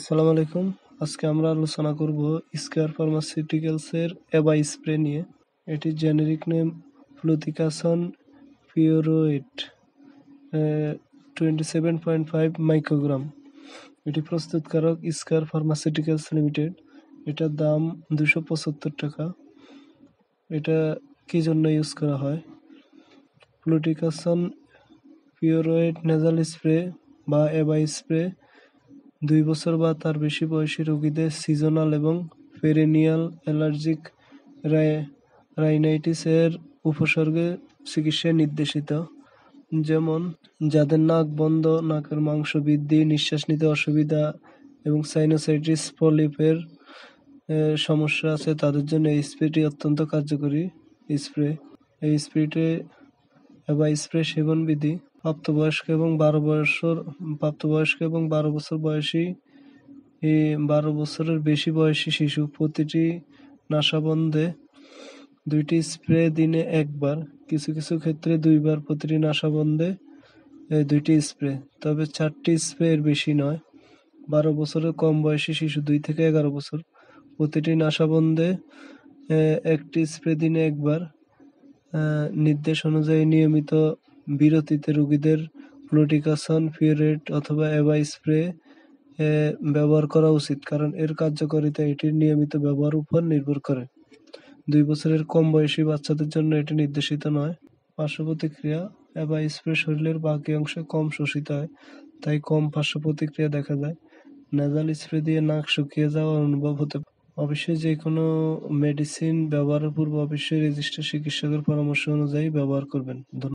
আসসালামু আলাইকুম। আজকে আমরা আলোচনা করব স্কয়ার ফার্মাসিউটিক্যালস এর এবাই স্প্রে নিয়ে। এটির জেনেরিক নেম ফ্লুটিকাসন পিউরোয়েট 27.5 মাইক্রোগ্রাম। এটি প্রস্তুতকারক স্কয়ার ফার্মাসিউটিক্যালস লিমিটেড। এটার দাম 275 টাকা। এটা কি জন্য ইউজ করা হয়? ফ্লুটিকাসন পিউরোয়েট নেজাল স্প্রে বা এবাই স্প্রে 2 বছর বা তার বেশি বয়সী রোগীদের সিজনাল এবং পেরিনিয়াল অ্যালার্জিক রাইনাইটিস এর উপসর্গে চিকিৎসায় নির্দেশিত, যেমন যাদের নাক বন্ধ, নাকের মাংস বৃদ্ধি, নিঃশ্বাস নিতে অসুবিধা এবং সাইনোসাইটিস পলিপের সমস্যা আছে, তাদের জন্য এই স্প্রেটি অত্যন্ত কার্যকরী স্প্রে। এই স্প্রেতে এবাই স্প্রে সেবন বিধি: প্রাপ্তবয়স্ক এবং 12 বছর বয়সী 12 বছরের বেশি বয়সী শিশু প্রতিটি নাসাবন্ধে 2টি স্প্রে দিনে একবার, কিছু কিছু ক্ষেত্রে 2 বার প্রতিটি নাসাবন্ধে 2টি স্প্রে, তবে 4টি স্প্রে এর বেশি নয়। 12 বছরের কম বয়সী শিশু 2 থেকে 11 বছর প্রতিটি নাসাবন্ধে 1টি স্প্রে দিনে একবার। নির্দেশ অনুযায়ী নিয়মিত বিরতিতে রোগীদের ফ্লুটিকাসন পিউরেট অথবা এবাই স্প্রে ব্যবহার করা উচিত, কারণ এর কার্যকারিতা এটির নিয়মিত ব্যবহার উপর নির্ভর করে। 2 বছরের কম বয়সী বাচ্চাদের জন্য এটি নির্দেশিত নয়। পার্শ্ব প্রতিক্রিয়া: এবাই স্প্রে শরীরের বাকি অংশে কম শোষিত হয়, তাই কম পার্শ্ব প্রতিক্রিয়া দেখা যায়। নেজাল স্প্রে দিয়ে নাক শুকিয়ে যাওয়ার অনুভব হতে পারে। অবশ্যই যে কোনো মেডিসিন ব্যবহারের পূর্বে অবশ্যই রেজিস্টার্ড চিকিৎসকের পরামর্শ অনুযায়ী ব্যবহার করবেন।